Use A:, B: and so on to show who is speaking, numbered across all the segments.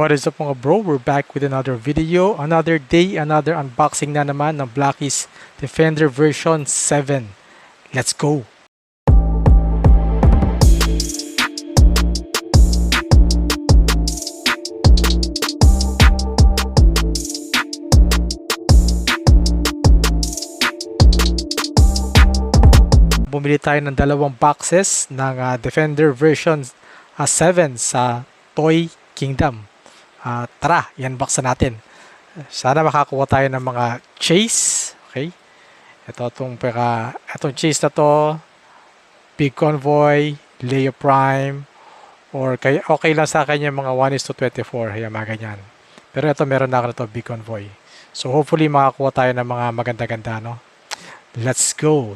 A: What is up mga bro? We're back with another video, another day, another unboxing na naman ng Blackies Defender version 7. Let's go! Bumili tayo ng dalawang boxes ng Defender version 7 sa Toy Kingdom. Tara, i-unbox na natin. Sana makakuha tayo ng mga chase. Okay? Itong chase na to, Big Convoy, Leo Prime, or okay lang sa akin yung mga 1:24. Yan, mga ganyan. Pero ito, meron na ako na to, Big Convoy. So hopefully makakuha tayo ng mga maganda-ganda, no? Let's go!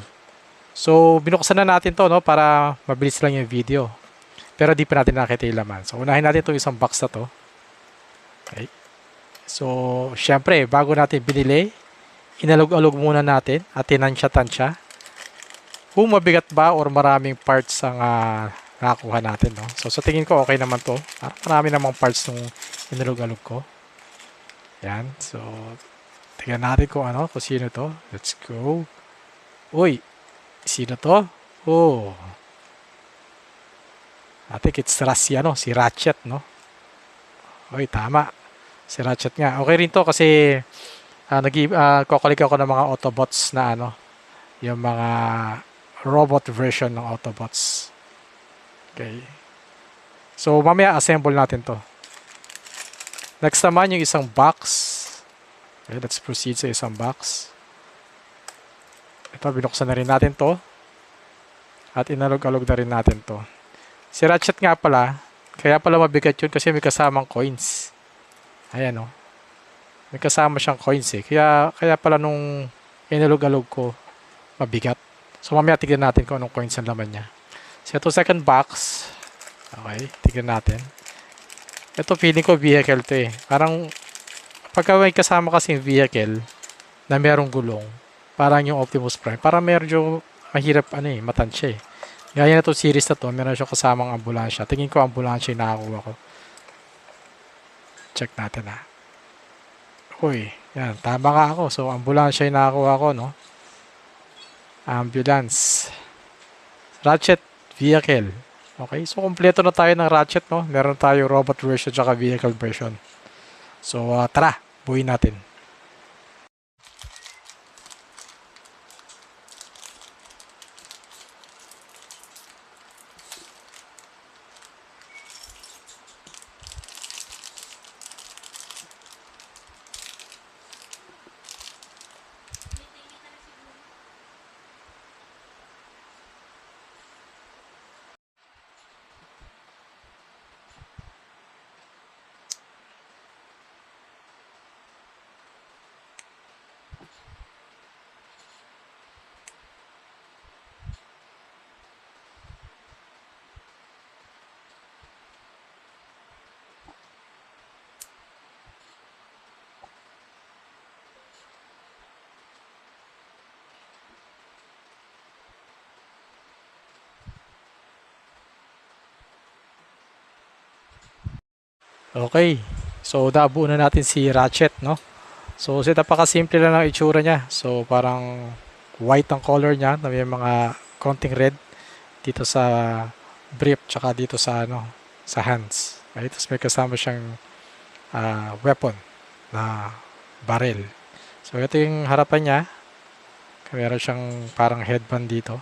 A: So, binuksan na natin to, no, para mabilis lang yung video. Pero di pa natin nakita yung laman. So, unahin natin itong isang box na to. Okay. So, syempre, bago natin binili, inalog-alog muna natin at tinansya-tansya kung mabigat ba or maraming parts ang nakakuha natin, no. So, sa tingin ko, okay naman to. Marami namang parts nung inalog-alog ko. Yan. So, tingnan natin kung sino to. Let's go. Uy! Sino to? Oh. I think it's si Ratchet, no? Oy, tama. Si Ratchet nga. Okay rin to kasi kukulik ako ng mga Autobots na yung mga robot version ng Autobots. Okay. So, mamaya assemble natin to. Next naman yung isang box. Okay, let's proceed sa isang box. Ito, binuksan na rin natin to. At inalog-alog na rin natin to. Si Ratchet nga pala, kaya pala mabigat yun kasi may kasamang coins. Ayan o. May kasama siyang coins eh. Kaya pala nung inalog-alog ko, mabigat. So mamaya tignan natin kung anong coins ang laman niya. So ito second box. Okay, tignan natin. Ito feeling ko vehicle to eh. Parang pagka may kasama kasing vehicle na merong gulong, parang yung Optimus Prime. Parang medyo mahirap matansya eh. Gaya na itong series na to, meron siyang kasamang ambulansya. Tingin ko ambulansya yung nakakuha ko. Check natin ha. Uy, yan. Tama nga ako. So, ambulansya yung nakakuha ko, no? Ambulance. Ratchet vehicle. Okay, so kompleto na tayo ng Ratchet, no? Meron tayo robot version at vehicle version. So, tara. Buuin natin. Okay. So, nabuo na natin si Ratchet, no? So, napaka-simple lang ng itsura niya. So, parang white ang color niya na may mga konting red dito sa brief tsaka dito sa sa hands. Okay? Tapos may kasama siyang weapon na barrel. So, ito yung harapan niya. Meron siyang parang headband dito.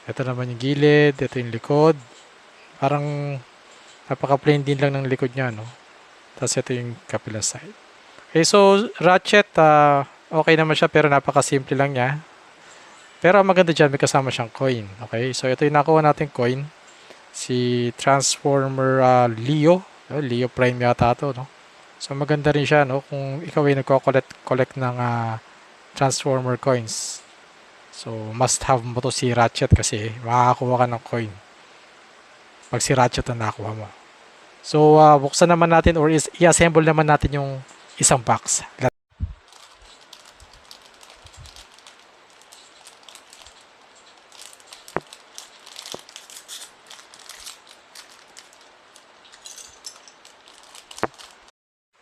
A: Ito naman yung gilid. Ito yung likod. Parang napaka-plain din lang ng likod niya, no? Tapos ito yung kapila side. Okay, so Ratchet, okay naman siya pero napaka-simple lang niya. Pero ang maganda dyan, may kasama siyang coin. Okay, so ito yung nakuha natin coin. Si Transformer Leo. Leo Prime yata ito, no? So maganda rin siya, no? Kung ikaw ay nagko-collect ng Transformer coins. So must have mo to si Ratchet kasi makakakuha ka ng coin pag si Ratchet ang nakuha mo. So, buksan naman natin or i-assemble naman natin yung isang box.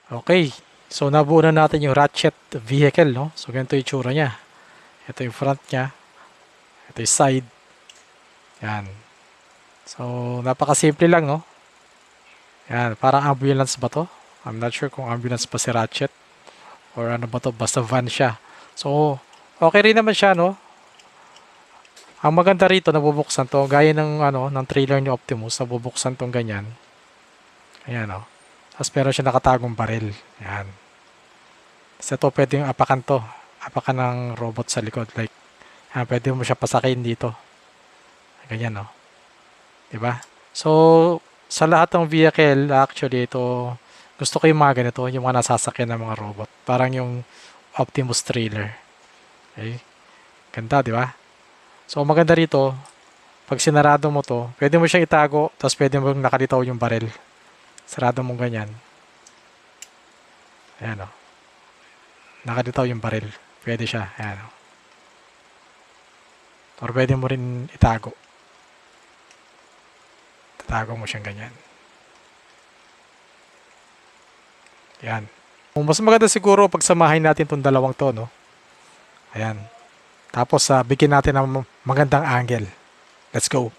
A: Okay. So, nabuo na natin yung ratchet vehicle, no? So, ganito yung itsura niya. Ito yung front niya. Ito yung side. Yan. So, napakasimple lang, no? Yan. Parang ambulance ba to? I'm not sure kung ambulance ba si Ratchet. Or ano ba to? Basta van siya. So, okay rin naman siya, no? Ang maganda rito, nabubuksan to. Gaya ng, ano, ng trailer ni Optimus, nabubuksan tong ganyan. Ayan, no? Tapos meron siya nakatagong baril. Yan. Tapos ito, pwedeng apakan to. Apakan ng robot sa likod. Like, pwede mo siya pasakin dito. Ganyan, no? Diba? So, sa lahat ng vehicle, actually, ito, gusto ko yung mga ganito, yung mga nasasakyan ng mga robot. Parang yung Optimus trailer. Okay? Ganda, di ba? So, maganda rito, pag sinarado mo to, pwede mo siyang itago, tapos pwede mo nakalitaw yung baril. Sarado mong ganyan. Ayan, o. Nakalitaw yung baril. Pwede siya. Ayan, o. Or pwede mo rin itago. Tatago mo siyang ganyan. Ayan. Mas maganda siguro pagsamahin natin itong dalawang to, no? Ayan. Tapos, bigyan natin ng magandang angle. Let's go.